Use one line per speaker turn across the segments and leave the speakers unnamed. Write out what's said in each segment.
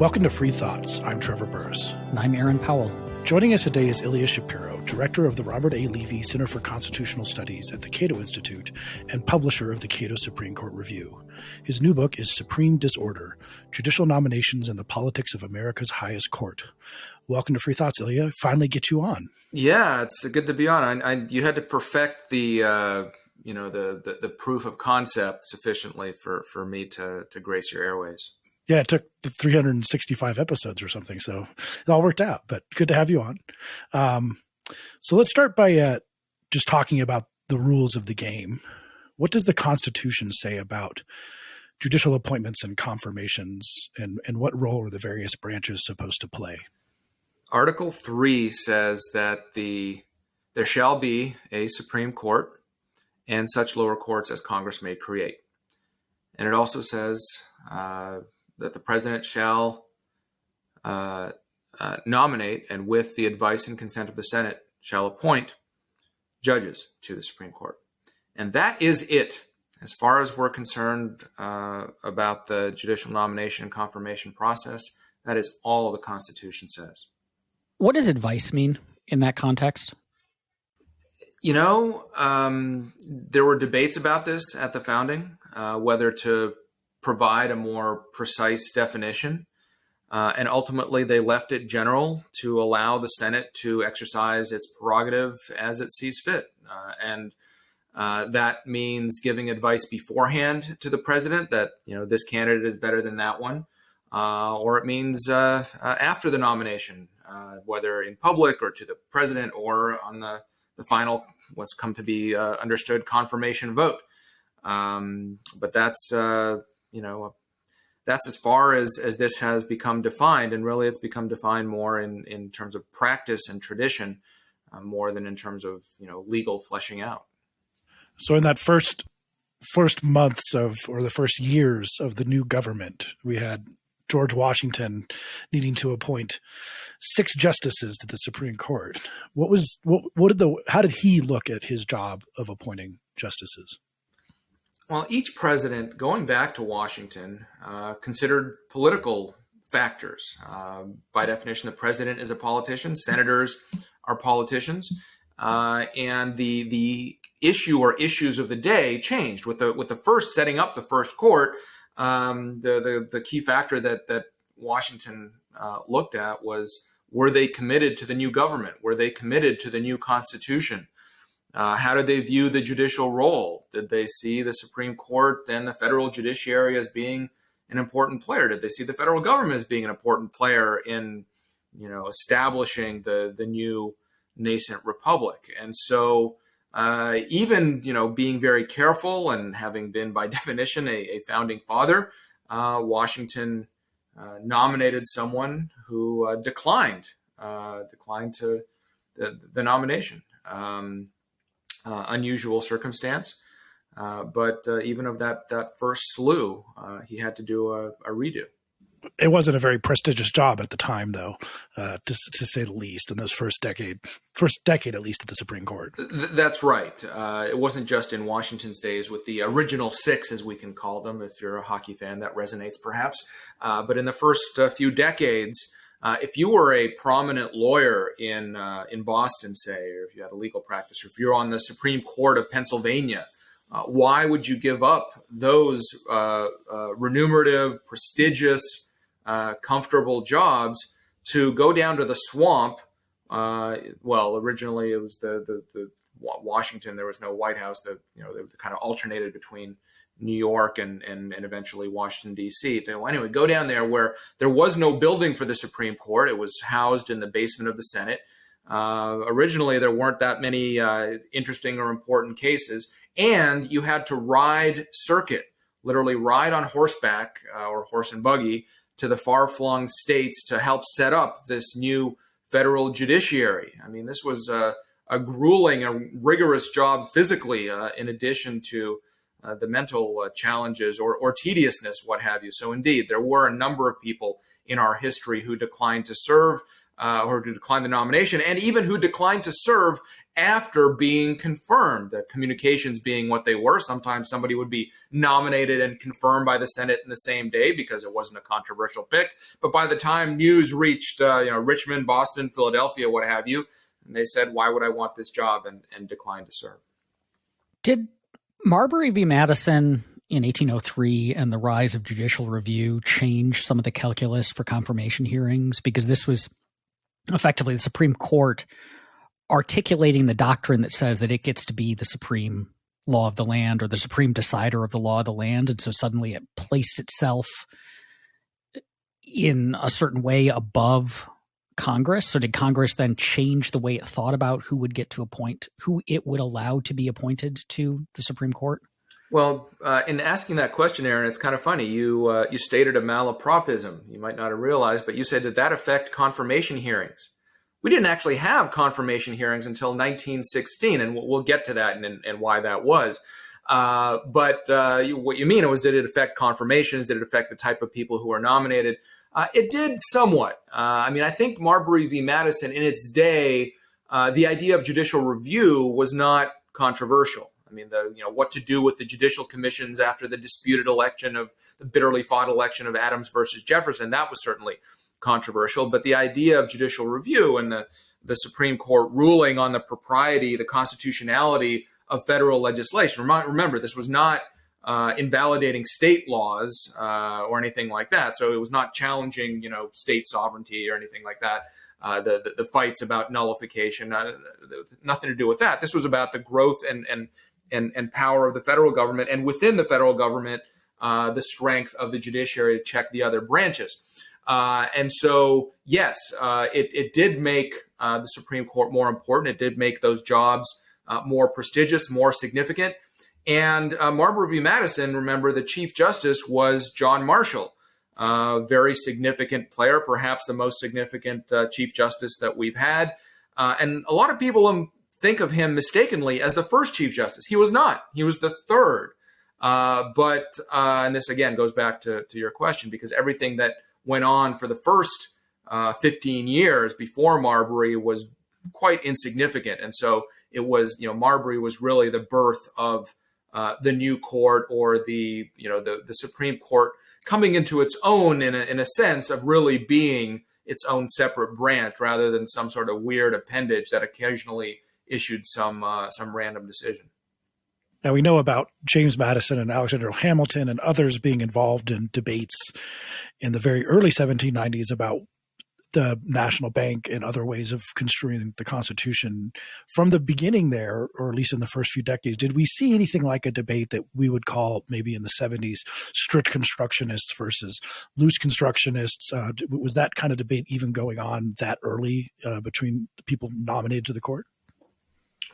Welcome to Free Thoughts. I'm Trevor Burrus.
And I'm Aaron Powell.
Joining us today is Ilya Shapiro, director of the Robert A. Levy Center for Constitutional Studies at the Cato Institute and publisher of the Cato Supreme Court Review. His new book is Supreme Disorder: Judicial Nominations and the Politics of America's Highest Court. Welcome to Free Thoughts, Ilya. Finally get you on.
Yeah, it's good to be on. You had to perfect the proof of concept sufficiently for me to grace your airways.
Yeah, it took the 365 episodes or something, so it all worked out, but good to have you on. So let's start by just talking about the rules of the game. What does the Constitution say about judicial appointments and confirmations, and what role are the various branches supposed to play?
Article 3 says that there shall be a Supreme Court and such lower courts as Congress may create. And it also says that the president shall nominate, and with the advice and consent of the Senate, shall appoint judges to the Supreme Court. And that is it. As far as we're concerned about the judicial nomination and confirmation process, that is all the Constitution says.
What does advice mean in that context?
You know, there were debates about this at the founding, whether to provide a more precise definition. And ultimately, they left it general to allow the Senate to exercise its prerogative as it sees fit. And that means giving advice beforehand to the president that, this candidate is better than that one. Or it means after the nomination, whether in public or to the president or on the final, what's come to be understood confirmation vote. But that's as far as this has become defined, and really it's become defined more in terms of practice and tradition, more than in terms of legal fleshing out.
So in that first months or the first years of the new government, we had George Washington needing to appoint 6 justices to the Supreme Court. How did he look at his job of appointing justices?
Well, each president, going back to Washington, considered political factors. By definition, the president is a politician. Senators are politicians. And the issue or issues of the day changed. With the first setting up the first court, the key factor that Washington looked at was, were they committed to the new government? Were they committed to the new Constitution? How did they view the judicial role? Did they see the Supreme Court and the federal judiciary as being an important player? Did they see the federal government as being an important player in, establishing the new nascent republic? And so even, being very careful and having been by definition a founding father, Washington nominated someone who declined to the nomination. Unusual circumstance, but even of that first slew, he had to do a redo.
It wasn't a very prestigious job at the time, though, to say the least. In those first decade at least at the Supreme Court.
That's right. It wasn't just in Washington's days with the original 6, as we can call them. If you're a hockey fan, that resonates perhaps. But in the first few decades, if you were a prominent lawyer in Boston, say, or if you had a legal practice, or if you're on the Supreme Court of Pennsylvania, why would you give up those remunerative, prestigious, comfortable jobs to go down to the swamp? Well, originally it was the Washington. There was no White House. They kind of alternated between New York and eventually Washington, D.C. Anyway, go down there where there was no building for the Supreme Court. It was housed in the basement of the Senate. Originally, there weren't that many interesting or important cases, and you had to ride circuit, literally ride on horseback or horse and buggy to the far-flung states to help set up this new federal judiciary. I mean, this was a grueling, a rigorous job physically, in addition to the mental challenges or tediousness, what have you. So indeed, there were a number of people in our history who declined to serve or who declined the nomination, and even who declined to serve after being confirmed. The communications being what they were, sometimes somebody would be nominated and confirmed by the Senate in the same day because it wasn't a controversial pick. But by the time news reached Richmond, Boston, Philadelphia, what have you, and they said, why would I want this job, and declined to serve.
Did Marbury v. Madison in 1803 and the rise of judicial review change some of the calculus for confirmation hearings? Because this was effectively the Supreme Court articulating the doctrine that says that it gets to be the supreme law of the land or the supreme decider of the law of the land. And so suddenly it placed itself in a certain way above Congress. So did Congress then change the way it thought about who would get to appoint, who it would allow to be appointed to the Supreme Court?
Well, in asking that question, Aaron, it's kind of funny. You stated a malapropism. You might not have realized, but you said, did that affect confirmation hearings? We didn't actually have confirmation hearings until 1916, and we'll get to that and why that was. But what you mean was, did it affect confirmations? Did it affect the type of people who are nominated? It did somewhat. I think Marbury v. Madison in its day, the idea of judicial review was not controversial. What to do with the judicial commissions after the disputed election of the bitterly fought election of Adams versus Jefferson, that was certainly controversial. But the idea of judicial review and the Supreme Court ruling on the propriety, the constitutionality of federal legislation. Remember, this was not invalidating state laws or anything like that. So it was not challenging, state sovereignty or anything like that. The fights about nullification, nothing to do with that. This was about the growth and power of the federal government, and within the federal government, the strength of the judiciary to check the other branches. And so, yes, it did make the Supreme Court more important. It did make those jobs more prestigious, more significant. And Marbury v. Madison, remember, the Chief Justice was John Marshall, a very significant player, perhaps the most significant Chief Justice that we've had. And a lot of people think of him mistakenly as the first Chief Justice. He was not. He was the third. And this, again, goes back to your question, because everything that went on for the first 15 years before Marbury was quite insignificant. And so it was, Marbury was really the birth of the new court, or the Supreme Court coming into its own in a sense of really being its own separate branch, rather than some sort of weird appendage that occasionally issued some random decision.
Now, we know about James Madison and Alexander Hamilton and others being involved in debates in the very early 1790s about the national bank and other ways of construing the Constitution. From the beginning there, or at least in the first few decades, did we see anything like a debate that we would call maybe in the 70s strict constructionists versus loose constructionists? Was that kind of debate even going on that early between the people nominated to the court?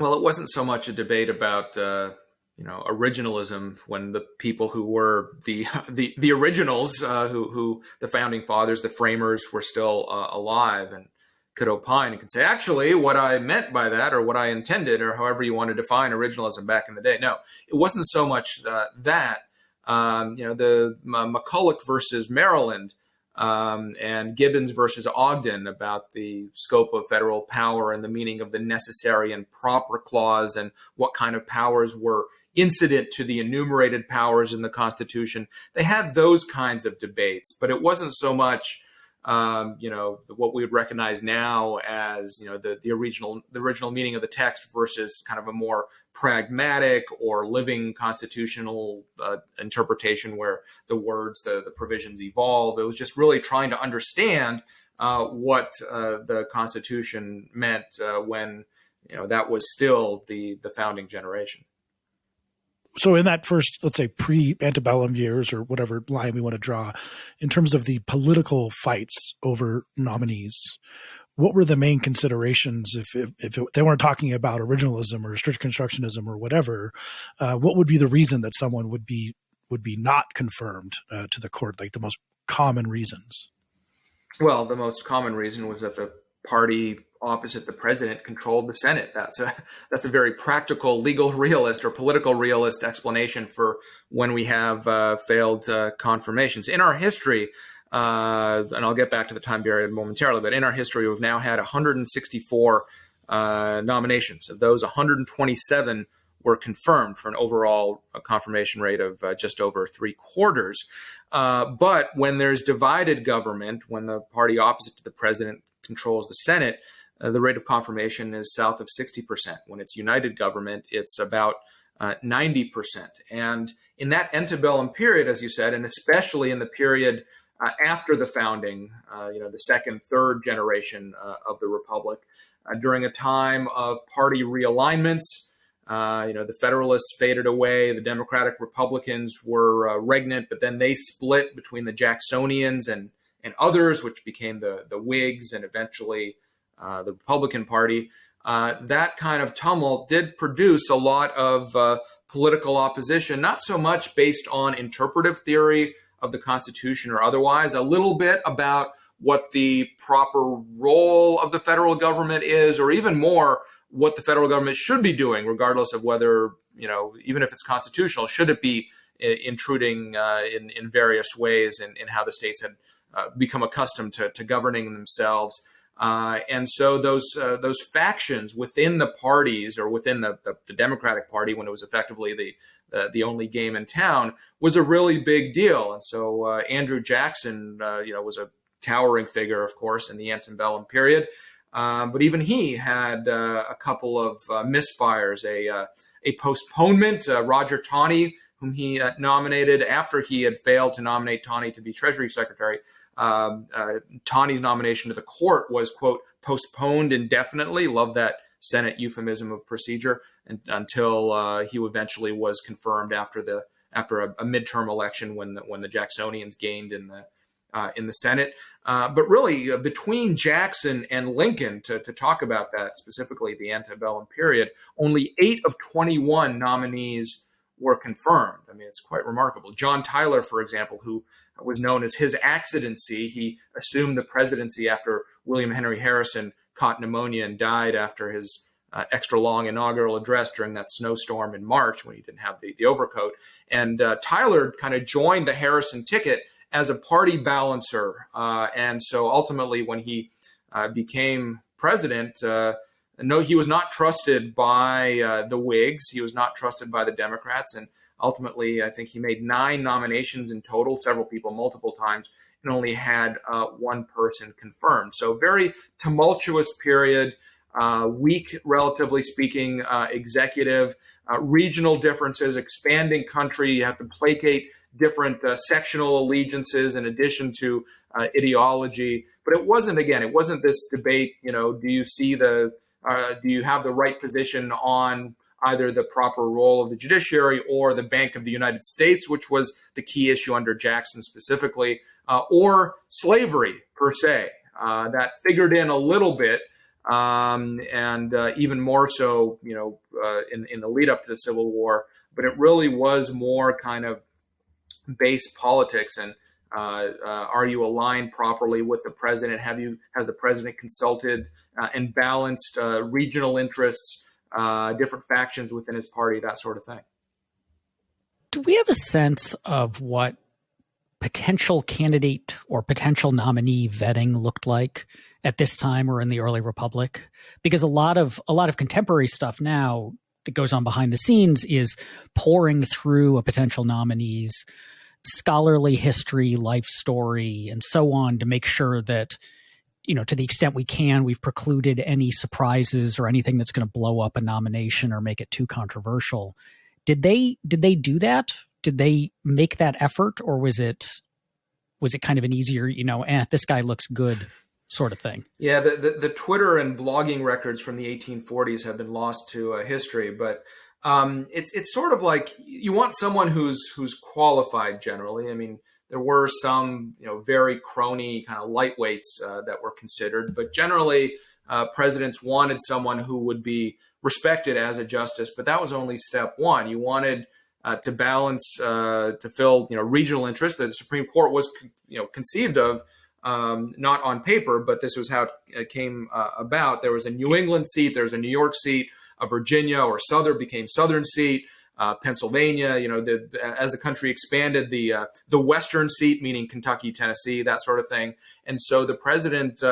Well, it wasn't so much a debate about originalism, when the people who were the originals, who the founding fathers, the framers, were still alive and could opine and could say, actually, what I meant by that, or what I intended, or however you want to define originalism back in the day. No, it wasn't so much that. The McCulloch versus Maryland and Gibbons versus Ogden about the scope of federal power and the meaning of the necessary and proper clause, and what kind of powers were incident to the enumerated powers in the Constitution. They had those kinds of debates, but it wasn't so much, what we would recognize now as, the original meaning of the text versus kind of a more pragmatic or living constitutional interpretation, where the words, the provisions evolve. It was just really trying to understand what the Constitution meant when, that was still the founding generation.
So in that first, let's say, pre-antebellum years, or whatever line we want to draw, in terms of the political fights over nominees, what were the main considerations? If they weren't talking about originalism or strict constructionism or whatever, what would be the reason that someone would be not confirmed to the court, like the most common reasons?
Well, the most common reason was that the party opposite the president controlled the Senate. That's a very practical legal realist or political realist explanation for when we have failed confirmations. In our history, and I'll get back to the time period momentarily, but in our history, we've now had 164 nominations. Of those, 127 were confirmed for an overall confirmation rate of just over 3/4. But when there's divided government, when the party opposite to the president controls the Senate, the rate of confirmation is south of 60%. When it's united government, it's about 90%. And in that antebellum period, as you said, and especially in the period after the founding, the second, third generation of the Republic, during a time of party realignments, the Federalists faded away, the Democratic Republicans were regnant, but then they split between the Jacksonians and others, which became the Whigs and eventually the Republican Party. That kind of tumult did produce a lot of political opposition, not so much based on interpretive theory of the Constitution or otherwise, a little bit about what the proper role of the federal government is, or even more, what the federal government should be doing, regardless of whether, even if it's constitutional, should it be intruding in various ways in how the states had become accustomed to governing themselves. And so those factions within the parties, or within the Democratic Party, when it was effectively the only game in town, was a really big deal. And so Andrew Jackson, was a towering figure, of course, in the antebellum period. But even he had a couple of misfires, a postponement. Roger Taney, whom he nominated after he had failed to nominate Taney to be Treasury Secretary. Taney's nomination to the court was, quote, postponed indefinitely. Love that Senate euphemism of procedure, until he eventually was confirmed after a midterm election when the Jacksonians gained in the Senate. But really, between Jackson and Lincoln, to talk about that specifically, the antebellum period, only 8 of 21 nominees were confirmed. I mean, it's quite remarkable. John Tyler, for example, who was known as his accidency, he assumed the presidency after William Henry Harrison caught pneumonia and died after his extra long inaugural address during that snowstorm in March when he didn't have the overcoat. And Tyler kind of joined the Harrison ticket as a party balancer. And so ultimately, when he became president, no, he was not trusted by the Whigs. He was not trusted by the Democrats. And ultimately, I think he made 9 nominations in total, several people multiple times, and only had one person confirmed. So very tumultuous period, weak, relatively speaking, executive, regional differences, expanding country. You have to placate different sectional allegiances in addition to ideology. But it wasn't this debate, do you have the right position on either the proper role of the judiciary or the Bank of the United States, which was the key issue under Jackson specifically, or slavery per se. That figured in a little bit, and even more so, in the lead up to the Civil War. But it really was more kind of base politics, and are you aligned properly with the president? Has the president consulted and balanced regional interests, different factions within his party, that sort of thing?
Do we have a sense of what potential candidate or potential nominee vetting looked like at this time or in the early Republic? Because a lot of contemporary stuff now that goes on behind the scenes is pouring through a potential nominee's scholarly history, life story, and so on to make sure that, to the extent we can, we've precluded any surprises or anything that's going to blow up a nomination or make it too controversial. Did they do that? Did they make that effort, or was it kind of an easier, this guy looks good sort of thing? Yeah,
the Twitter and blogging records from the 1840s have been lost to history, but it's sort of like you want someone who's qualified generally. I mean, there were some very crony kind of lightweights that were considered, but generally presidents wanted someone who would be respected as a justice. But that was only step one. You wanted to balance, to fill regional interest. The Supreme Court was conceived of not on paper, but this was how it came about. There was a New England seat, there was a New York seat, a Virginia or Southern became Southern seat, Pennsylvania. As the country expanded, the Western seat, meaning Kentucky, Tennessee, that sort of thing. And so the president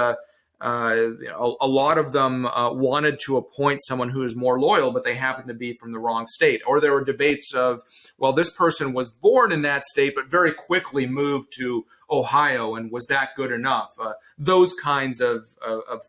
a lot of them wanted to appoint someone who is more loyal, but they happened to be from the wrong state. Or there were debates of, well, this person was born in that state, but very quickly moved to Ohio, and was that good enough? Those kinds of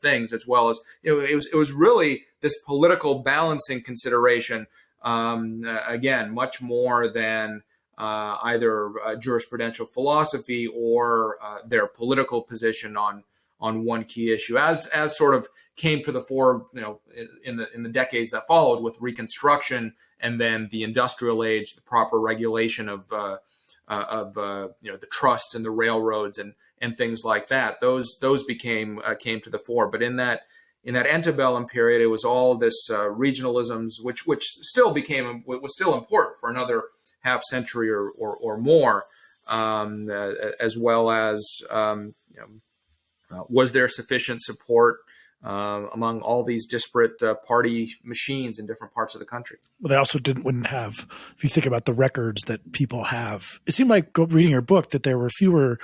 things, as well as, it was really this political balancing consideration. Again, much more than either jurisprudential philosophy or their political position on one key issue, as sort of came to the fore, in the decades that followed with Reconstruction, and then the industrial age, the proper regulation of the trusts and the railroads and things like that. Those came to the fore. But in that antebellum period, it was all this regionalisms, which still was still important for another half century or more, as well as was there sufficient support among all these disparate party machines in different parts of the country?
Well, they also wouldn't have, if you think about the records that people have, it seemed like reading your book that there were fewer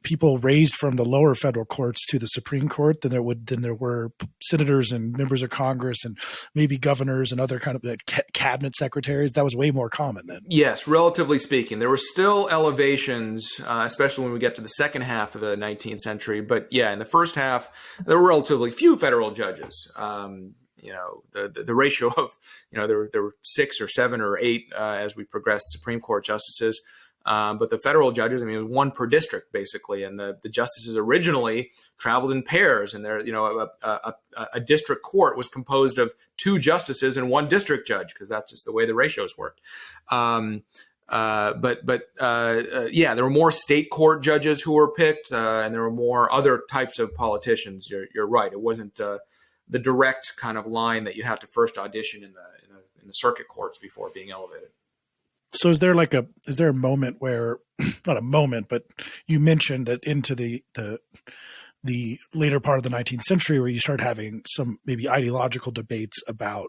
people raised from the lower federal courts to the Supreme Court than there were senators and members of Congress and maybe governors and other kind of cabinet secretaries. That was way more common then.
Yes, relatively speaking, there were still elevations, especially when we get to the second half of the 19th century. But yeah, in the first half, there were relatively few federal judges. The ratio of, there were 6 or 7 or 8 as we progressed Supreme Court justices. But the federal judges, it was one per district basically, and the justices originally traveled in pairs, and there, a district court was composed of 2 justices and 1 district judge, because that's just the way the ratios worked. There were more state court judges who were picked, and there were more other types of politicians. You're right; it wasn't the direct kind of line that you had to first audition in the circuit courts before being elevated.
So is there a moment where, not a moment, but you mentioned that into the later part of the 19th century where you start having some maybe ideological debates about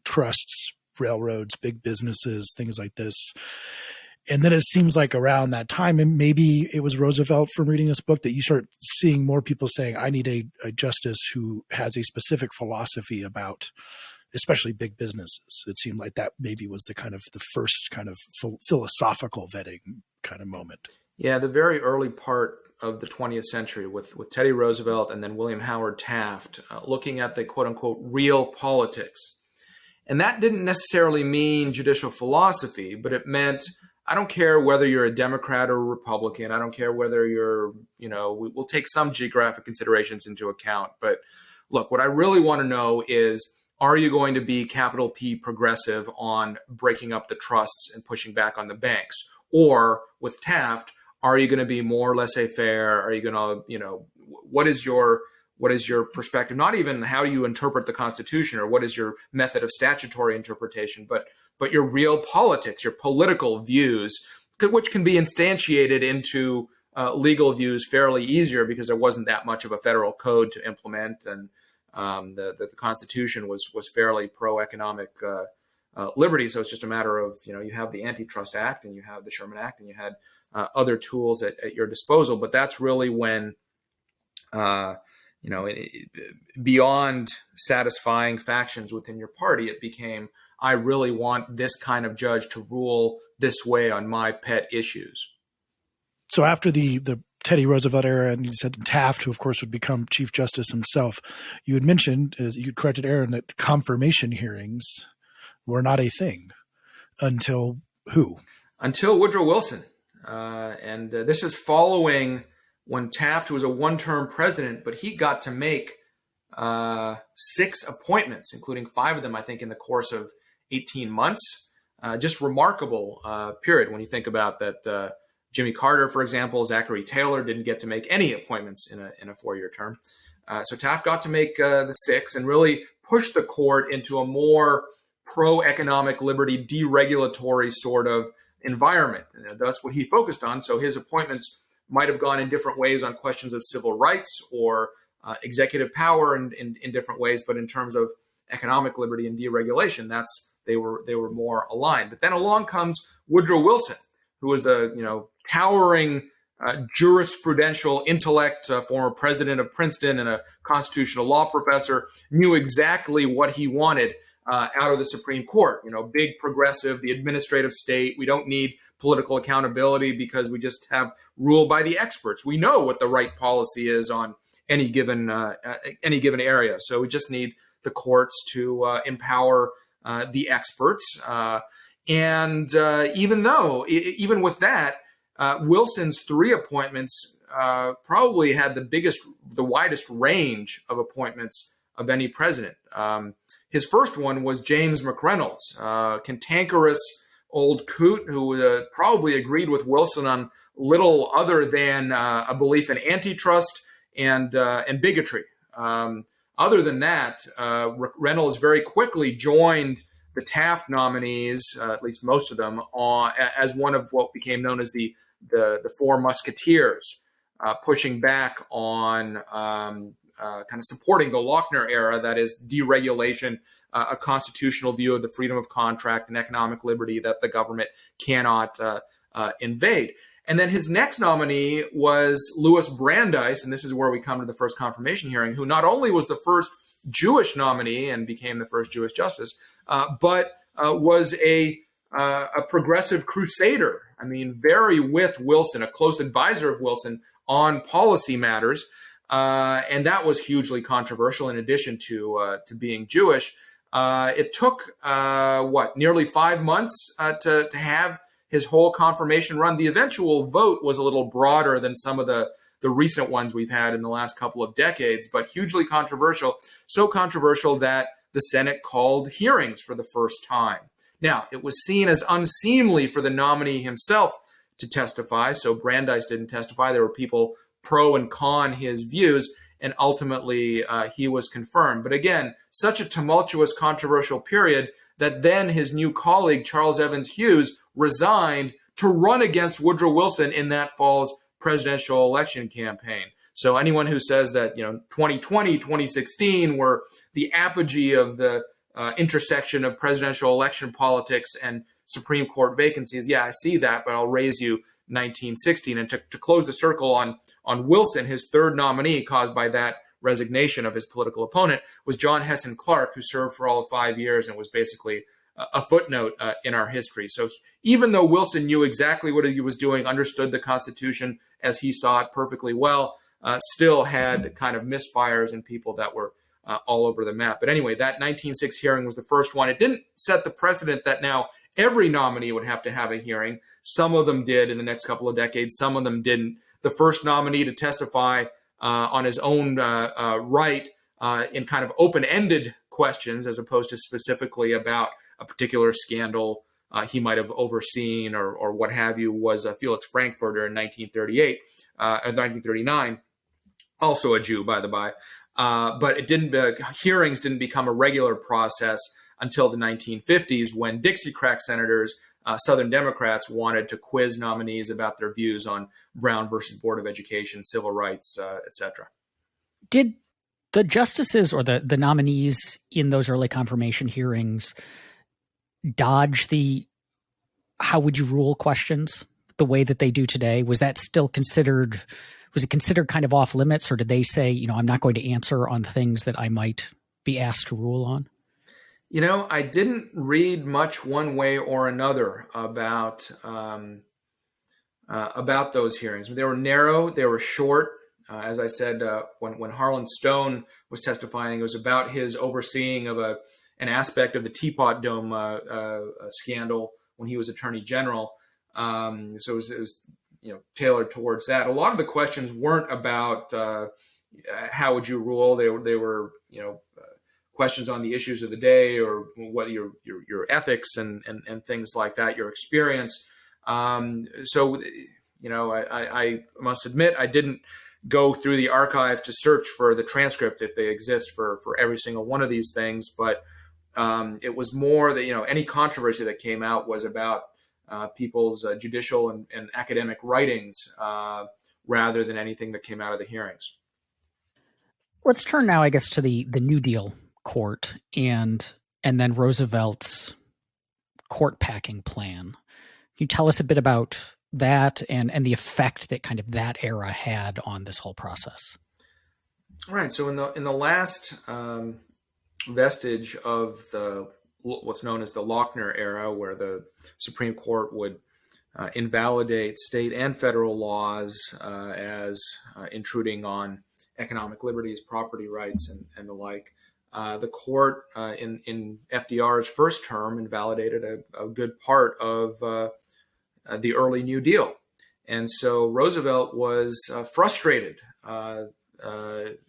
trusts, railroads, big businesses, things like this. And then it seems like around that time, and maybe it was Roosevelt from reading this book, that you start seeing more people saying, I need a justice who has a specific philosophy about especially big businesses. It seemed like that maybe was the first kind of philosophical vetting kind of moment. Yeah,
the very early part of the 20th century with Teddy Roosevelt and then William Howard Taft looking at the quote unquote real politics. And that didn't necessarily mean judicial philosophy, but it meant, I don't care whether you're a Democrat or a Republican. I don't care whether you're, we'll take some geographic considerations into account. But look, what I really want to know is, are you going to be capital P progressive on breaking up the trusts and pushing back on the banks? Or with Taft, are you going to be more laissez-faire? Are you going to, what is your perspective? Not even how you interpret the Constitution or what is your method of statutory interpretation, but your real politics, your political views, which can be instantiated into legal views fairly easier because there wasn't that much of a federal code to implement, and the Constitution was fairly pro-economic liberty. So it's just a matter of, you have the Antitrust Act and you have the Sherman Act and you had other tools at your disposal. But that's really when, beyond satisfying factions within your party, it became, I really want this kind of judge to rule this way on my pet issues.
So after the Teddy Roosevelt era, and you said Taft, who of course would become Chief Justice himself, you had mentioned, as you corrected Aaron, that confirmation hearings were not a thing until who? Until
Woodrow Wilson. And this is following when Taft was a one-term president, but he got to make 6 appointments, including 5 of them, I think, in the course of 18 months. Just remarkable period when you think about that. Jimmy Carter, for example, Zachary Taylor didn't get to make any appointments in a 4-year term. So Taft got to make the 6 and really push the court into a more pro-economic liberty, deregulatory sort of environment. And that's what he focused on. So his appointments might have gone in different ways on questions of civil rights or executive power in different ways. But in terms of economic liberty and deregulation, they were more aligned. But then along comes Woodrow Wilson, who was a towering jurisprudential intellect, former president of Princeton and a constitutional law professor, knew exactly what he wanted out of the Supreme Court. Big progressive, the administrative state. We don't need political accountability because we just have rule by the experts. We know what the right policy is on any given area. So we just need the courts to empower the experts. And even with that, Wilson's 3 appointments probably had the widest range of appointments of any president. His first one was James McReynolds, cantankerous old coot who probably agreed with Wilson on little other than a belief in antitrust and bigotry. Other than that, Reynolds very quickly joined the Taft nominees, at least most of them, as one of what became known as the Four Musketeers, pushing back on kind of supporting the Lochner era, that is deregulation, a constitutional view of the freedom of contract and economic liberty that the government cannot invade. And then his next nominee was Louis Brandeis, and this is where we come to the first confirmation hearing, who not only was the first Jewish nominee and became the first Jewish justice, but was a progressive crusader. I mean, very with Wilson, a close advisor of Wilson on policy matters. And that was hugely controversial in addition to being Jewish. It took, nearly 5 months to have his whole confirmation run. The eventual vote was a little broader than some of the recent ones we've had in the last couple of decades, but hugely controversial. So controversial that the Senate called hearings for the first time. Now, it was seen as unseemly for the nominee himself to testify, so Brandeis didn't testify. There were people pro and con his views, and ultimately he was confirmed. But again, such a tumultuous, controversial period that then his new colleague, Charles Evans Hughes, resigned to run against Woodrow Wilson in that fall's presidential election campaign. So anyone who says that 2020, 2016 were the apogee of the intersection of presidential election politics and Supreme Court vacancies, yeah, I see that, but I'll raise you 1916. And to close the circle on Wilson, his third nominee caused by that resignation of his political opponent was John Hesson Clark, who served for all of 5 years and was basically a footnote in our history. So even though Wilson knew exactly what he was doing, understood the Constitution as he saw it perfectly well, still had kind of misfires and people that were all over the map. But anyway, that 1906 hearing was the first one. It didn't set the precedent that now every nominee would have to have a hearing. Some of them did in the next couple of decades. Some of them didn't. The first nominee to testify on his own right in kind of open-ended questions, as opposed to specifically about a particular scandal he might have overseen or what have you, was Felix Frankfurter in 1938 or 1939, also a Jew, by the by. But hearings didn't become a regular process until the 1950s, when Dixiecrat senators, Southern Democrats, wanted to quiz nominees about their views on Brown versus Board of Education, civil rights, etc.
Did the justices or the nominees in those early confirmation hearings dodge the how would you rule questions the way that they do today? Was that still considered? Was it considered kind of off limits, or did they say, I'm not going to answer on things that I might be asked to rule on?
I didn't read much one way or another about those hearings. They were narrow, they were short. As I said, when Harlan Stone was testifying, it was about his overseeing of an aspect of the Teapot Dome scandal when he was Attorney General. So it was tailored towards that. A lot of the questions weren't about how would you rule. They were questions on the issues of the day, or what your ethics and things like that, your experience. So I must admit I didn't go through the archive to search for the transcript if they exist for every single one of these things, but it was more that any controversy that came out was about people's judicial and academic writings rather than anything that came out of the hearings.
Let's turn now, I guess, to the New Deal court and then Roosevelt's court packing plan. Can you tell us a bit about that and the effect that kind of that era had on this whole process.
Right. So in the last vestige of what's known as the Lochner era, where the Supreme Court would invalidate state and federal laws as intruding on economic liberties, property rights, and the like. The court in FDR's first term invalidated a good part of the early New Deal. And so Roosevelt was frustrated.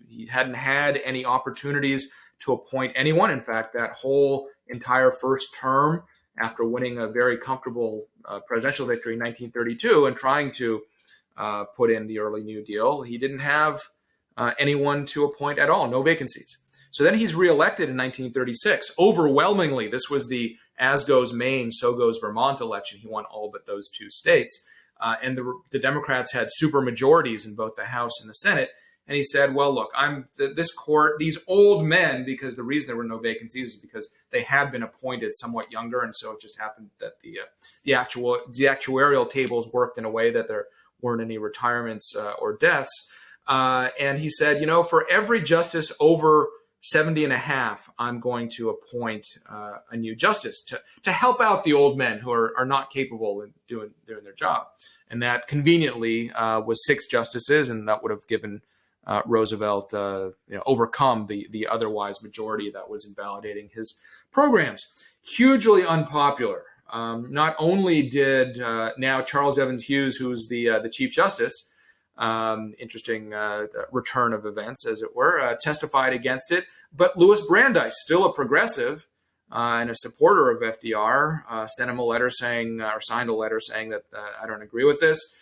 He hadn't had any opportunities to appoint anyone. In fact, that whole entire first term, after winning a very comfortable presidential victory in 1932 and trying to put in the early New Deal, he didn't have anyone to appoint at all, no vacancies. So then he's reelected in 1936. Overwhelmingly, this was the as goes Maine, so goes Vermont election. He won all but those two states. And the Democrats had super majorities in both the House and the Senate. And he said, well, look, this court, these old men, because the reason there were no vacancies is because they had been appointed somewhat younger. And so it just happened that the actuarial tables worked in a way that there weren't any retirements or deaths. And he said, for every justice over 70 and a half, I'm going to appoint a new justice to help out the old men who are not capable of doing their job. And that conveniently was 6 justices, and that would have given Roosevelt overcome the otherwise majority that was invalidating his programs. Hugely unpopular. Not only did now Charles Evans Hughes, who's the Chief Justice, interesting return of events, as it were, testified against it. But Louis Brandeis, still a progressive and a supporter of FDR, sent him a letter saying, or signed a letter saying that I don't agree with this.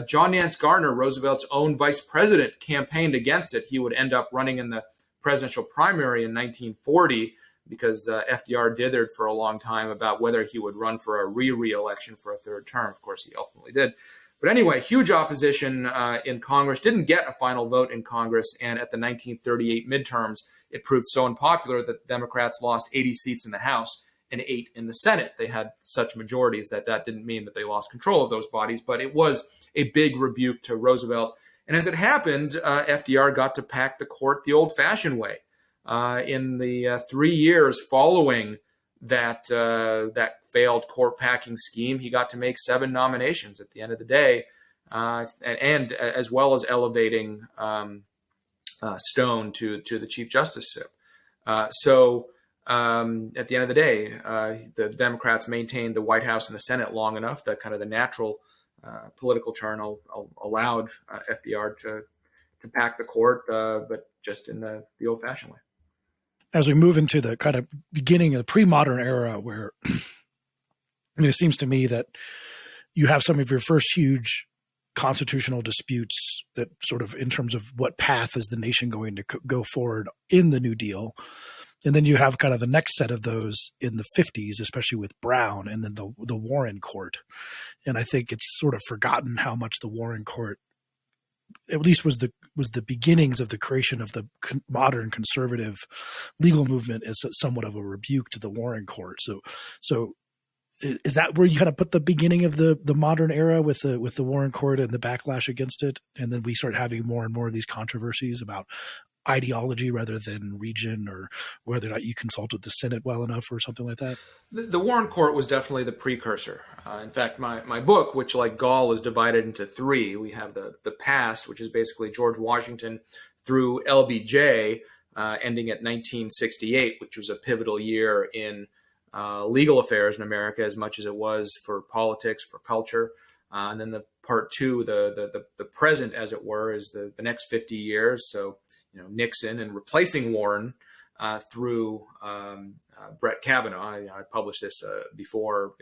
John Nance Garner, Roosevelt's own vice president, campaigned against it. He would end up running in the presidential primary in 1940 because FDR dithered for a long time about whether he would run for a re-election for a third term. Of course, he ultimately did. But anyway, huge opposition in Congress, didn't get a final vote in Congress. And at the 1938 midterms, it proved so unpopular that the Democrats lost 80 seats in the House and 8 in the Senate. They had such majorities that didn't mean that they lost control of those bodies, but it was a big rebuke to Roosevelt. And as it happened, FDR got to pack the court the old-fashioned way. In the 3 years following that failed court packing scheme, he got to make 7 nominations at the end of the day, and as well as elevating Stone to the Chief Justiceship. So at the end of the day, the Democrats maintained the White House and the Senate long enough that kind of the natural political turn allowed FDR to pack the court, but just in the old-fashioned way.
As we move into the kind of beginning of the pre-modern era, where it seems to me that you have some of your first huge constitutional disputes that sort of in terms of what path is the nation going to go forward in the New Deal. And then you have kind of the next set of those in the 50s, especially with Brown, and then the Warren Court. And I think it's sort of forgotten how much the Warren Court at least was the beginnings of the creation of the modern conservative legal movement as somewhat of a rebuke to the Warren Court. So is that where you kind of put the beginning of the modern era with the Warren Court and the backlash against it? And then we start having more and more of these controversies about ideology rather than region, or whether or not you consulted the Senate well enough or something like that?
The Warren Court was definitely the precursor. In fact, my book, which like Gall is divided into 3, we have the past, which is basically George Washington through LBJ, ending at 1968, which was a pivotal year in legal affairs in America as much as it was for politics, for culture. And then the part 2, the present, as it were, is the next 50 years. So, Nixon and replacing Warren through Brett Kavanaugh. I published this before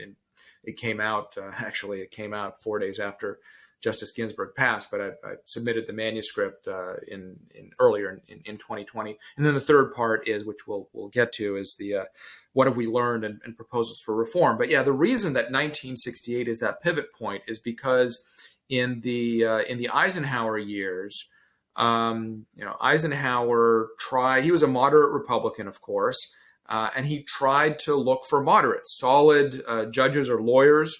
it came out. Actually, it came out 4 days after Justice Ginsburg passed, but I submitted the manuscript earlier in 2020. And then the third part is, which we'll get to, is the what have we learned and proposals for reform. But yeah, the reason that 1968 is that pivot point is because in the Eisenhower years, Eisenhower he was a moderate Republican, of course, and he tried to look for moderates, solid judges or lawyers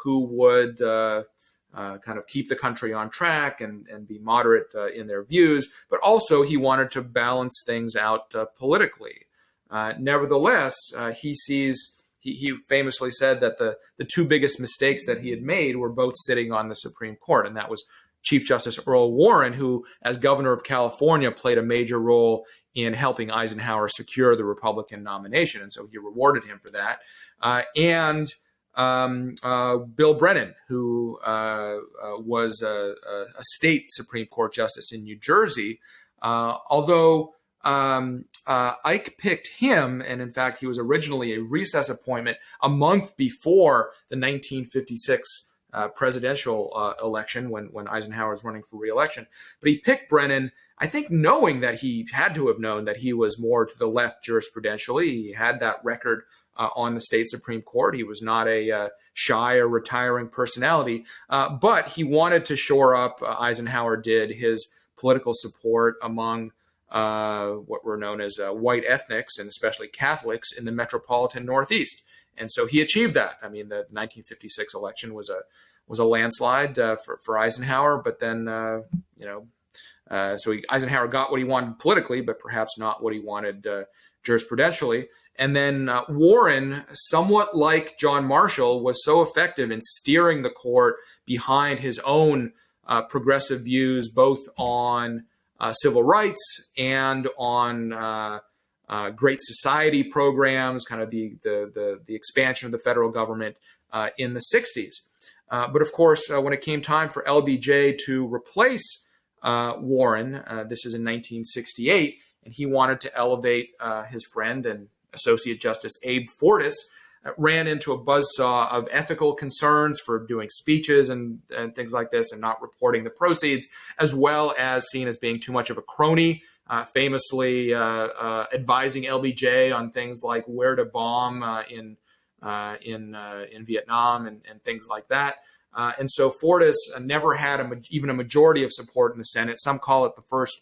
who would kind of keep the country on track and be moderate in their views, but also he wanted to balance things out politically. Nevertheless, he famously said that the two biggest mistakes that he had made were both sitting on the Supreme Court, and that was Chief Justice Earl Warren, who, as governor of California, played a major role in helping Eisenhower secure the Republican nomination, and so he rewarded him for that. And Bill Brennan, who was a state Supreme Court justice in New Jersey, although Ike picked him, and in fact, he was originally a recess appointment a month before the 1956 presidential election when Eisenhower was running for re-election. But he picked Brennan, I think, knowing that he had to have known that he was more to the left jurisprudentially. He had that record on the state Supreme Court. He was not a shy or retiring personality, but he wanted to shore up, Eisenhower did, his political support among what were known as white ethnics, and especially Catholics in the metropolitan Northeast. And so he achieved that. I mean, the 1956 election was a landslide for Eisenhower, but then, Eisenhower got what he wanted politically, but perhaps not what he wanted jurisprudentially. And then Warren, somewhat like John Marshall, was so effective in steering the court behind his own progressive views, both on civil rights and on Great Society programs, kind of the expansion of the federal government in the 60s. But of course, when it came time for LBJ to replace Warren, this is in 1968, and he wanted to elevate his friend and Associate Justice Abe Fortas, ran into a buzzsaw of ethical concerns for doing speeches and things like this and not reporting the proceeds, as well as seen as being too much of a crony, famously advising LBJ on things like where to bomb in Vietnam and things like that. And so Fortas never had even a majority of support in the Senate. Some call it the first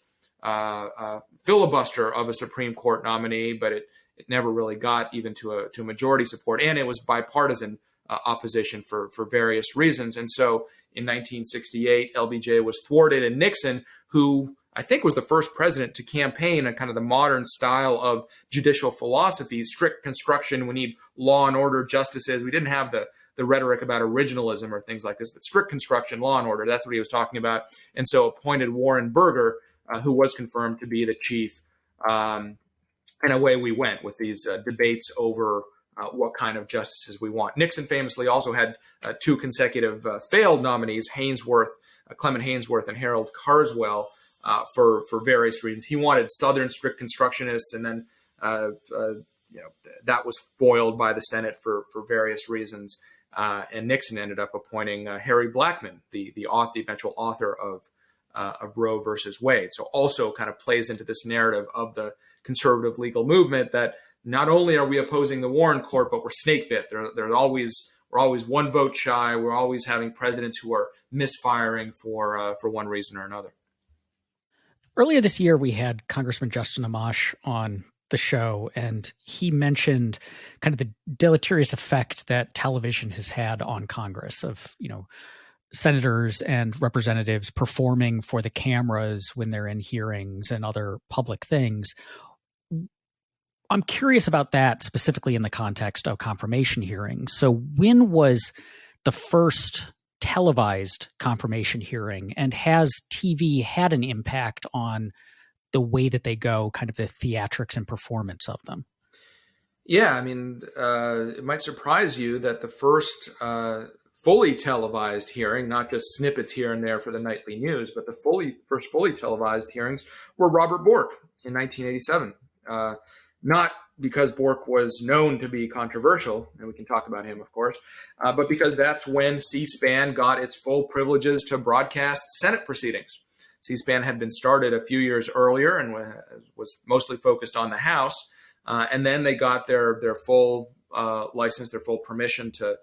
filibuster of a Supreme Court nominee, but it never really got even to a majority support. And it was bipartisan opposition for various reasons. And so in 1968, LBJ was thwarted, and Nixon, who I think was the first president to campaign a kind of the modern style of judicial philosophy, strict construction. We need law and order justices. We didn't have the rhetoric about originalism or things like this, but strict construction, law and order, that's what he was talking about. And so appointed Warren Burger, who was confirmed to be the chief. And away we went with these debates over what kind of justices we want. Nixon famously also had two consecutive failed nominees, Clement Haynsworth and Harold Carswell, for various reasons. He wanted Southern strict constructionists, and then that was foiled by the Senate for various reasons. And Nixon ended up appointing Harry Blackmun, the eventual author of Roe versus Wade. So also kind of plays into this narrative of the conservative legal movement that not only are we opposing the Warren Court, but we're snake bit. We're always one vote shy. We're always having presidents who are misfiring for one reason or another.
Earlier this year, we had Congressman Justin Amash on the show, and he mentioned kind of the deleterious effect that television has had on Congress of, senators and representatives performing for the cameras when they're in hearings and other public things. I'm curious about that specifically in the context of confirmation hearings. So when was the first televised confirmation hearing, and has TV had an impact on the way that they go, kind of the theatrics and performance of them?
Yeah, I mean, it might surprise you that the first fully televised hearing, not just snippets here and there for the nightly news, but the first fully televised hearings were Robert Bork in 1987. Not because Bork was known to be controversial, and we can talk about him, of course, but because that's when C-SPAN got its full privileges to broadcast Senate proceedings. C-SPAN had been started a few years earlier and was mostly focused on the House, and then they got their full license, their full permission to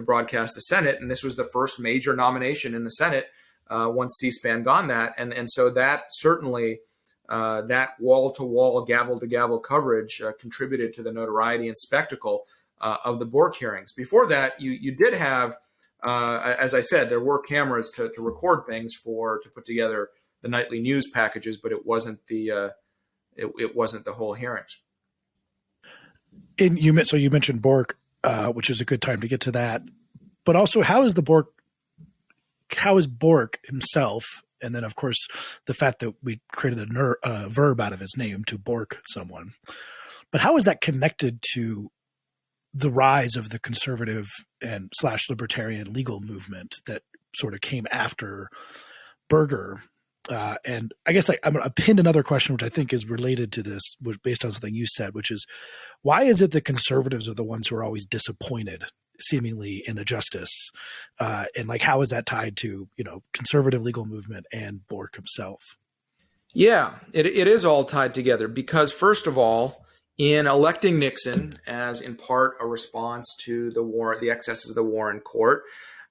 broadcast the Senate, and this was the first major nomination in the Senate once C-SPAN got that, and so that certainly that wall-to-wall, gavel-to-gavel coverage contributed to the notoriety and spectacle of the Bork hearings. Before that, you did have, as I said, there were cameras to record things to put together the nightly news packages, but it wasn't the whole hearings.
And you mentioned Bork, which is a good time to get to that. But also, how is Bork himself, and then of course the fact that we created a verb out of his name to Bork someone, but how is that connected to the rise of the conservative and / libertarian legal movement that sort of came after Berger? And I guess I'm going to pin another question, which I think is related to this, based on something you said, which is, why is it that conservatives are the ones who are always disappointed, seemingly, in the justice? And like, how is that tied to, conservative legal movement and Bork himself?
Yeah, it is all tied together because, first of all, in electing Nixon as in part a response to the excesses of the Warren court,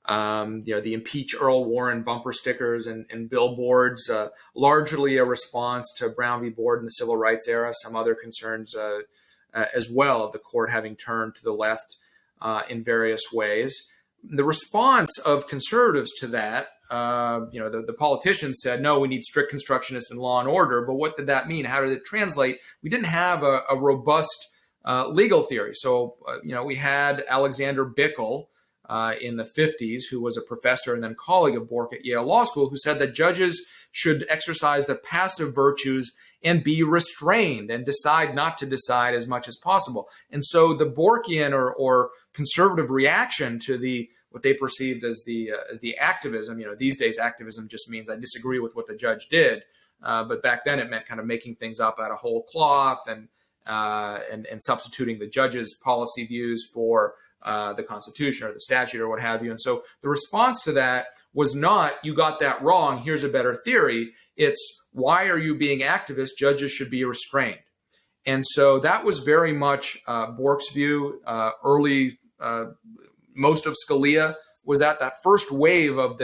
the impeach Earl Warren bumper stickers and billboards, largely a response to Brown v. Board in the civil rights era, some other concerns as well of the court having turned to the left in various ways. The response of conservatives to that, the politicians said, no, we need strict constructionists and law and order. But what did that mean? How did it translate? We didn't have a robust legal theory. So, we had Alexander Bickel in the 50s, who was a professor and then colleague of Bork at Yale Law School, who said that judges should exercise the passive virtues and be restrained and decide not to decide as much as possible. And so the Borkian or conservative reaction to what they perceived as the activism, these days activism just means I disagree with what the judge did, but back then it meant kind of making things up out of whole cloth and substituting the judge's policy views for the Constitution or the statute or what have you. And so the response to that was not, you got that wrong, here's a better theory. It's, why are you being activist? Judges should be restrained. And so that was very much Bork's view. Most of Scalia was that first wave of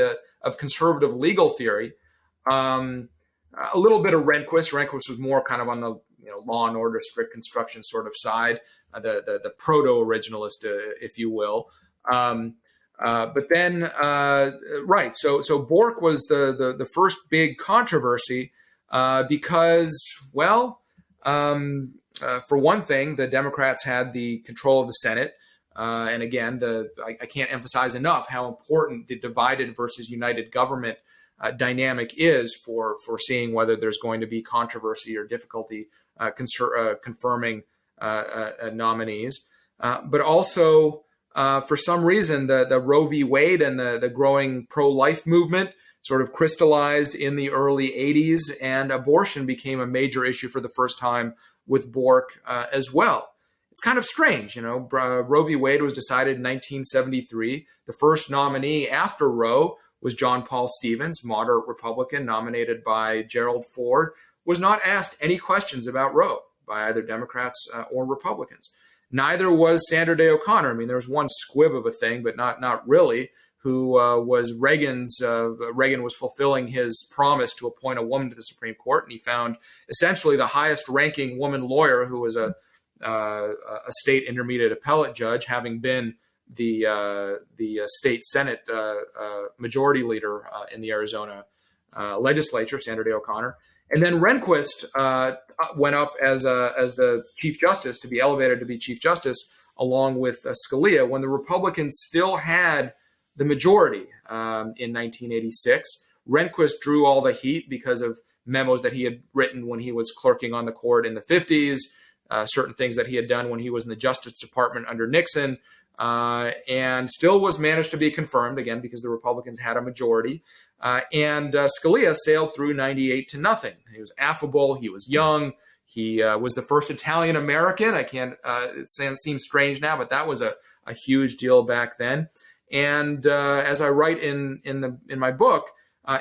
conservative legal theory. A little bit of Rehnquist. Rehnquist was more kind of on the law and order, strict construction sort of side, the proto-originalist, if you will. But then, right. So Bork was the first big controversy because, for one thing, the Democrats had the control of the Senate. And again, I can't emphasize enough how important the divided versus united government dynamic is for seeing whether there's going to be controversy or difficulty confirming nominees. But also, for some reason, the Roe v. Wade and the growing pro-life movement sort of crystallized in the early 80s, and abortion became a major issue for the first time with Bork as well. It's kind of strange, Roe v. Wade was decided in 1973. The first nominee after Roe was John Paul Stevens, moderate Republican, nominated by Gerald Ford, was not asked any questions about Roe by either Democrats or Republicans. Neither was Sandra Day O'Connor. I mean, there was one squib of a thing, but not really, who was Reagan was fulfilling his promise to appoint a woman to the Supreme Court, and he found essentially the highest ranking woman lawyer, who was a state intermediate appellate judge, having been the state Senate majority leader in the Arizona legislature, Sandra Day O'Connor. And then Rehnquist went up as the Chief Justice, to be elevated to be Chief Justice, along with Scalia, when the Republicans still had the majority in 1986. Rehnquist drew all the heat because of memos that he had written when he was clerking on the court in the 50s, certain things that he had done when he was in the Justice Department under Nixon, and still was managed to be confirmed, again, because the Republicans had a majority. And Scalia sailed through 98 to nothing. He was affable. He was young. He was the first Italian American. It seems strange now, but that was a huge deal back then. And as I write in my book,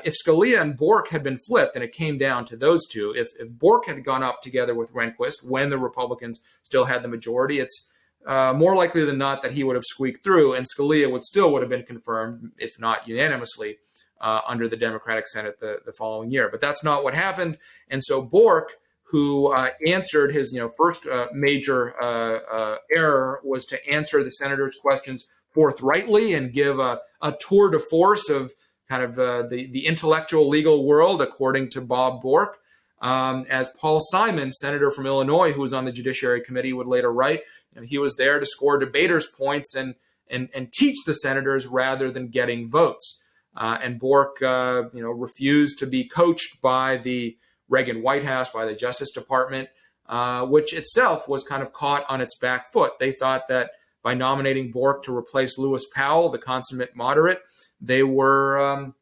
if Scalia and Bork had been flipped and it came down to those two, if Bork had gone up together with Rehnquist when the Republicans still had the majority, it's more likely than not that he would have squeaked through, and Scalia would have been confirmed, if not unanimously, under the Democratic Senate the following year. But that's not what happened. And so Bork, who answered his first major error was to answer the senator's questions forthrightly and give a tour de force of kind of the intellectual legal world, according to Bob Bork. As Paul Simon, senator from Illinois, who was on the Judiciary Committee, would later write, he was there to score debaters' points and teach the senators rather than getting votes. And Bork, refused to be coached by the Reagan White House, by the Justice Department, which itself was kind of caught on its back foot. They thought that by nominating Bork to replace Lewis Powell, the consummate moderate, they were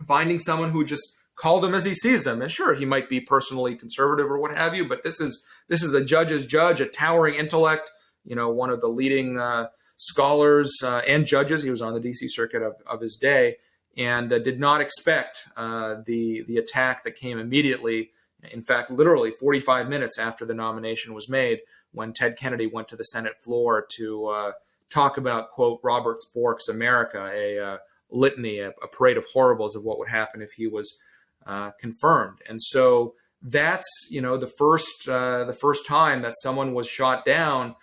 finding someone who just called them as he sees them. And sure, he might be personally conservative or what have you, but this is a judge's judge, a towering intellect, one of the leading scholars and judges. He was on the D.C. Circuit of his day, and did not expect the attack that came immediately. In fact, literally 45 minutes after the nomination was made, when Ted Kennedy went to the Senate floor to talk about, quote, Robert Bork's America, a litany, a parade of horribles of what would happen if he was confirmed. And so that's the first time that someone was shot down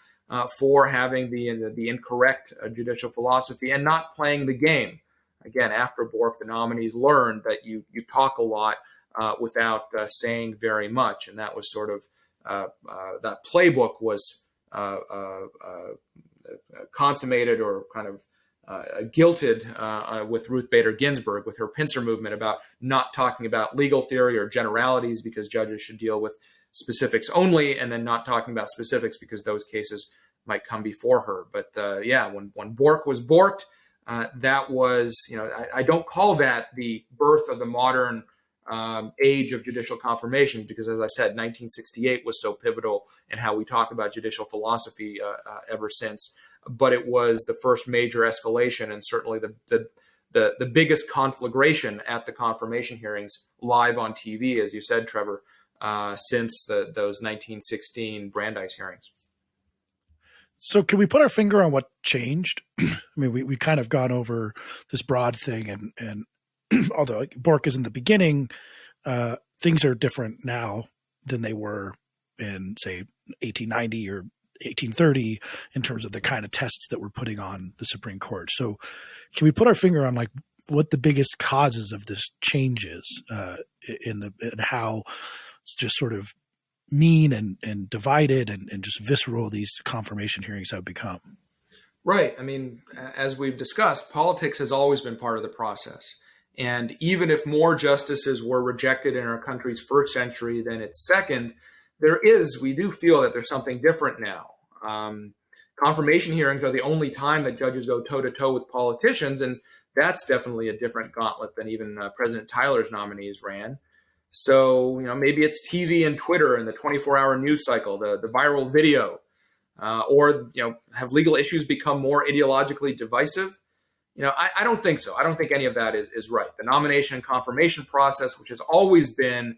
for having the incorrect judicial philosophy and not playing the game. Again, after Bork, the nominees learned that you talk a lot without saying very much, and that was sort of that playbook was consummated or kind of guilted with Ruth Bader Ginsburg with her pincer movement about not talking about legal theory or generalities because judges should deal with specifics only, and then not talking about specifics because those cases might come before her. But when Bork was borked, that was, I don't call that the birth of the modern age of judicial confirmation, because, as I said, 1968 was so pivotal in how we talk about judicial philosophy ever since. But it was the first major escalation, and certainly the biggest conflagration at the confirmation hearings live on TV, as you said, Trevor, since those 1916 Brandeis hearings.
So can we put our finger on what changed? I mean, we kind of gone over this broad thing, and although Bork is in the beginning, things are different now than they were in, say, 1890 or 1830 in terms of the kind of tests that we're putting on the Supreme Court. So can we put our finger on like what the biggest causes of this change is in how it's just sort of mean and divided and just visceral these confirmation hearings have become?
Right. I mean, as we've discussed, politics has always been part of the process. And even if more justices were rejected in our country's first century than its second, we do feel that there's something different now. Confirmation hearings are the only time that judges go toe-to-toe with politicians, and that's definitely a different gauntlet than even President Tyler's nominees ran. So, maybe it's TV and Twitter and the 24-hour news cycle, the viral video, or have legal issues become more ideologically divisive? I don't think so. I don't think any of that is right. The nomination and confirmation process, which has always been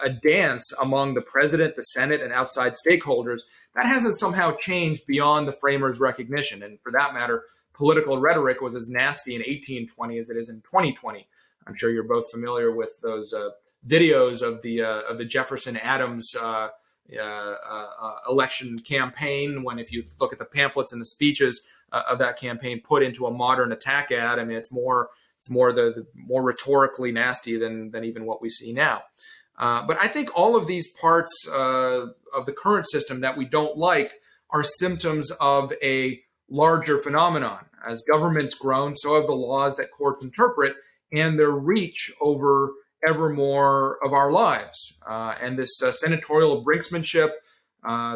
a dance among the president, the Senate, and outside stakeholders, that hasn't somehow changed beyond the framers' recognition. And for that matter, political rhetoric was as nasty in 1820 as it is in 2020. I'm sure you're both familiar with those videos of the Jefferson Adams election campaign, when if you look at the pamphlets and the speeches of that campaign put into a modern attack ad, I mean, it's more rhetorically nasty than even what we see now. But I think all of these parts of the current system that we don't like are symptoms of a larger phenomenon. As government's grown, so have the laws that courts interpret and their reach over ever more of our lives. And this senatorial brinksmanship,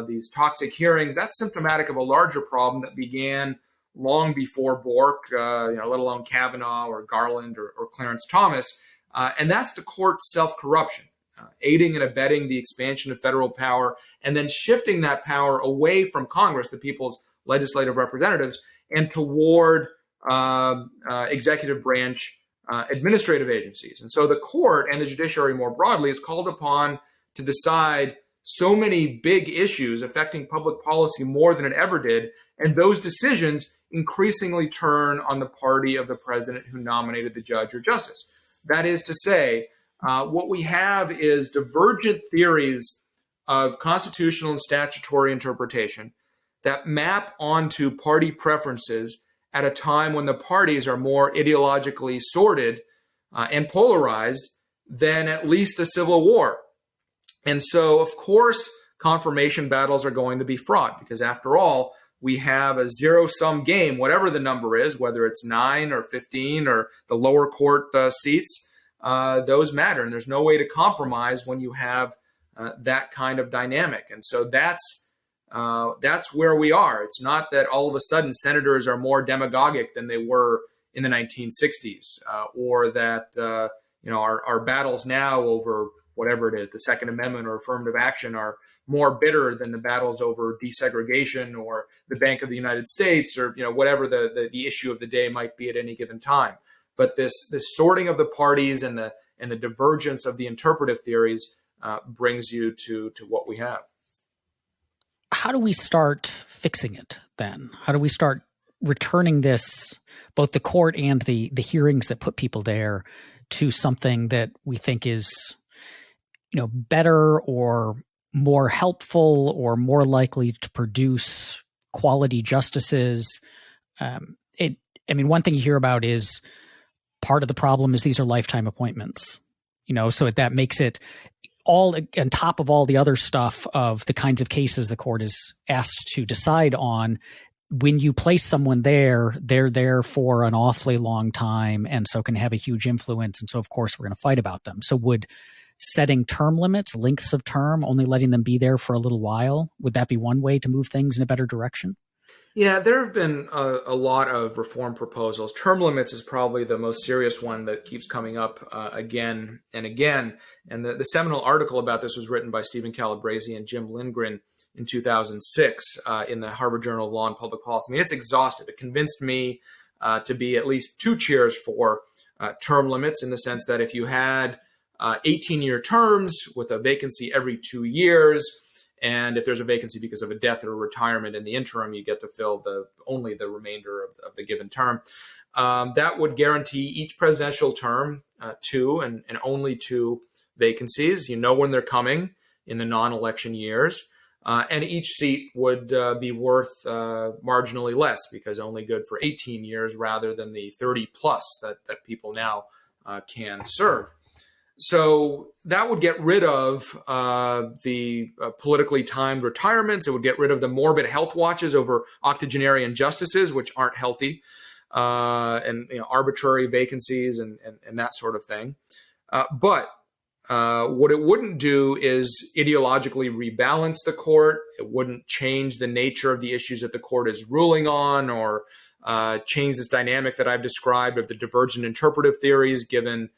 these toxic hearings, that's symptomatic of a larger problem that began long before Bork, let alone Kavanaugh or Garland or Clarence Thomas. And that's the court's self-corruption, aiding and abetting the expansion of federal power, and then shifting that power away from Congress, the people's legislative representatives, and toward executive branch administrative agencies. And so the court and the judiciary more broadly is called upon to decide so many big issues affecting public policy more than it ever did. And those decisions increasingly turn on the party of the president who nominated the judge or justice. That is to say, what we have is divergent theories of constitutional and statutory interpretation that map onto party preferences at a time when the parties are more ideologically sorted and polarized than at least the Civil War. And so, of course, confirmation battles are going to be fraught because, after all, we have a zero-sum game, whatever the number is, whether it's 9 or 15 or the lower court seats, those matter. And there's no way to compromise when you have that kind of dynamic. And so that's where we are. It's not that all of a sudden senators are more demagogic than they were in the 1960s, or that our battles now over whatever it is, the Second Amendment or affirmative action, are more bitter than the battles over desegregation or the Bank of the United States, or whatever the issue of the day might be at any given time. But this sorting of the parties and the divergence of the interpretive theories brings you to what we have.
How do we start fixing it then? How do we start returning this, both the court and the hearings that put people there, to something that we think is better or more helpful or more likely to produce quality justices? One thing you hear about is part of the problem is these are lifetime appointments, so that makes it all on top of all the other stuff of the kinds of cases the court is asked to decide on. When you place someone there, they're there for an awfully long time, and so can have a huge influence. And so, of course, we're going to fight about them. So would setting term limits, lengths of term, only letting them be there for a little while, would that be one way to move things in a better direction?
Yeah, there have been a lot of reform proposals. Term limits is probably the most serious one that keeps coming up again and again. And the seminal article about this was written by Stephen Calabresi and Jim Lindgren in 2006 in the Harvard Journal of Law and Public Policy. I mean, it's exhaustive. It convinced me to be at least 2 cheers for term limits, in the sense that if you had 18-year terms with a vacancy every 2 years, and if there's a vacancy because of a death or a retirement in the interim, you get to fill only the remainder of the given term. That would guarantee each presidential term 2 and only 2 vacancies. You know when they're coming in the non-election years. And each seat would be worth marginally less, because only good for 18 years rather than the 30 plus that people now can serve. So that would get rid of the politically timed retirements. It would get rid of the morbid health watches over octogenarian justices, which aren't healthy, and arbitrary vacancies and that sort of thing. But what it wouldn't do is ideologically rebalance the court. It wouldn't change the nature of the issues that the court is ruling on, or change this dynamic that I've described of the divergent interpretive theories given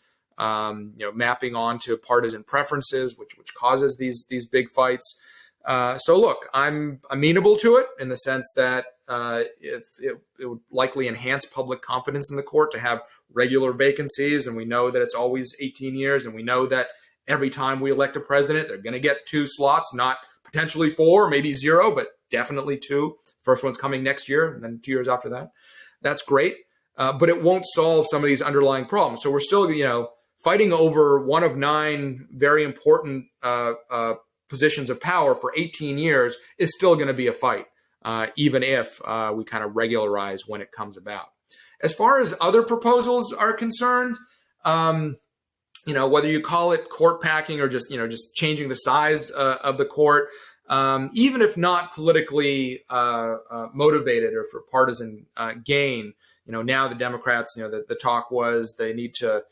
mapping onto partisan preferences, which causes these big fights. So look, I'm amenable to it in the sense that if it would likely enhance public confidence in the court to have regular vacancies, and we know that it's always 18 years, and we know that every time we elect a president, they're going to get 2 slots, not potentially 4, maybe 0, but definitely 2. First one's coming next year, and then 2 years after that. That's great, but it won't solve some of these underlying problems. So we're still, fighting over one of 9 very important positions of power for 18 years is still going to be a fight, even if we kind of regularize when it comes about. As far as other proposals are concerned, whether you call it court packing or just changing the size of the court, even if not politically motivated or for partisan gain, now the Democrats, the talk was they need to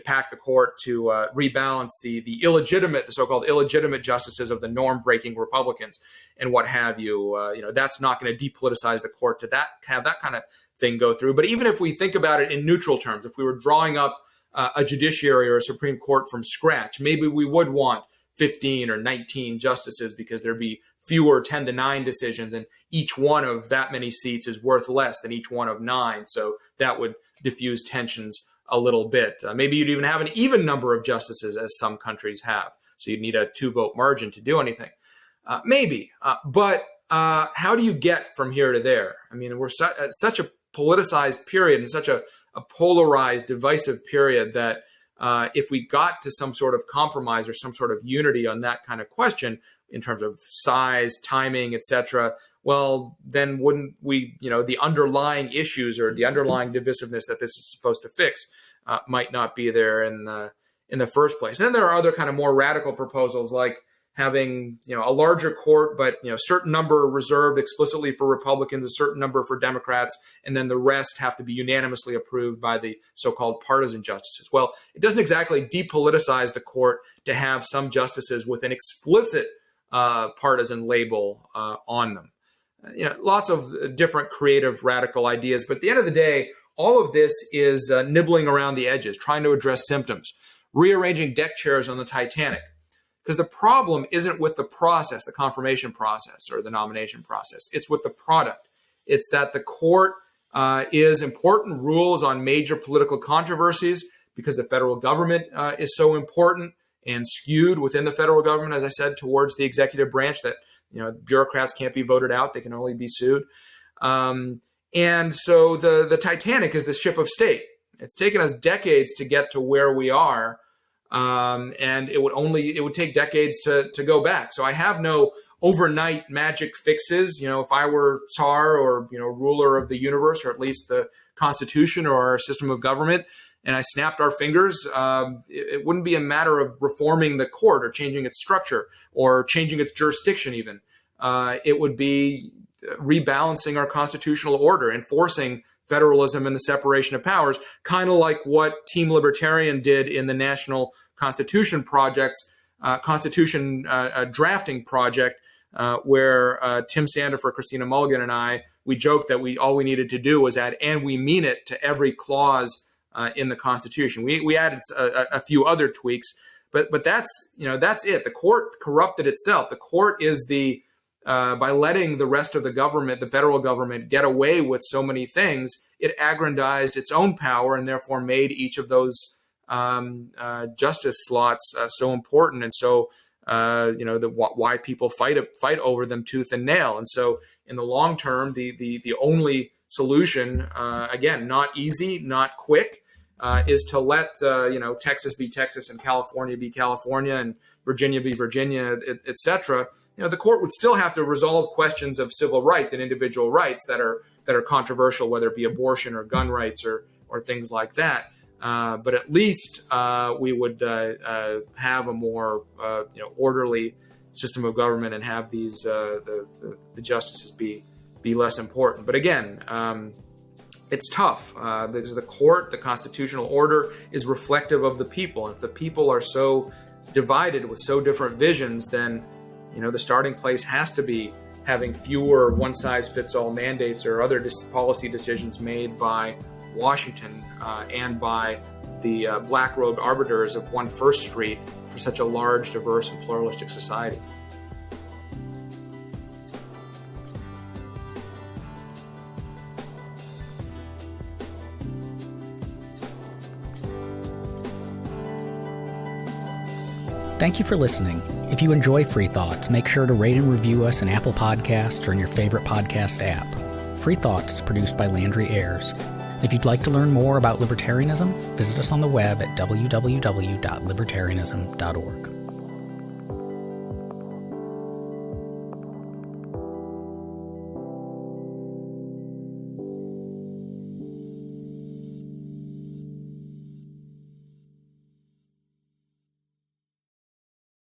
pack the court to rebalance the so-called illegitimate justices of the norm-breaking Republicans and what have you. That's not going to depoliticize the court to have that kind of thing go through. But even if we think about it in neutral terms, if we were drawing up a judiciary or a Supreme Court from scratch, maybe we would want 15 or 19 justices, because there'd be fewer 10-9 decisions, and each one of that many seats is worth less than each one of 9. So that would diffuse tensions a little bit. Maybe you'd even have an even number of justices, as some countries have. So you'd need a 2-vote margin to do anything. Maybe. But how do you get from here to there? I mean, we're at such a politicized period and such a polarized, divisive period that if we got to some sort of compromise or some sort of unity on that kind of question in terms of size, timing, etc., well, then wouldn't we, the underlying issues or the underlying divisiveness that this is supposed to fix might not be there in the first place. And then there are other kind of more radical proposals like having, a larger court, but, certain number reserved explicitly for Republicans, a certain number for Democrats, and then the rest have to be unanimously approved by the so-called partisan justices. Well, it doesn't exactly depoliticize the court to have some justices with an explicit partisan label on them. Lots of different creative radical ideas, but at the end of the day, all of this is nibbling around the edges, trying to address symptoms, rearranging deck chairs on the Titanic. Because the problem isn't with the process, the confirmation process or the nomination process. It's with the product. It's that the court is important rules on major political controversies because the federal government is so important and skewed within the federal government, as I said, towards the executive branch that, bureaucrats can't be voted out. They can only be sued. And so the Titanic is the ship of state. It's taken us decades to get to where we are. And it would take decades to go back. So I have no overnight magic fixes. If I were Tsar or, ruler of the universe, or at least the Constitution or our system of government, and I snapped our fingers, it wouldn't be a matter of reforming the court or changing its structure or changing its jurisdiction even. It would be rebalancing our constitutional order, enforcing federalism and the separation of powers, kind of like what Team Libertarian did in the National Constitution drafting project, where Tim Sandifer, Christina Mulligan, and we joked that all we needed to do was add "and we mean it" to every clause in the Constitution. We added a few other tweaks, but that's it. The court corrupted itself. The court is by letting the rest of the government, the federal government, get away with so many things, it aggrandized its own power and therefore made each of those justice slots so important. And so, why people fight over them tooth and nail. And so in the long term, the only solution, again, not easy, not quick, is to let, Texas be Texas and California be California and Virginia be Virginia, et cetera. The court would still have to resolve questions of civil rights and individual rights that are controversial, whether it be abortion or gun rights or things like that. But at least we would have a more orderly system of government and have these the justices be less important. But again, it's tough because the court, the constitutional order, is reflective of the people. And if the people are so divided with so different visions, then the starting place has to be having fewer one-size-fits-all mandates or other policy decisions made by Washington and by the black-robed arbiters of One First Street for such a large, diverse, and pluralistic society.
Thank you for listening. If you enjoy Free Thoughts, make sure to rate and review us in Apple Podcasts or in your favorite podcast app. Free Thoughts is produced by Landry Ayers. If you'd like to learn more about libertarianism, visit us on the web at www.libertarianism.org.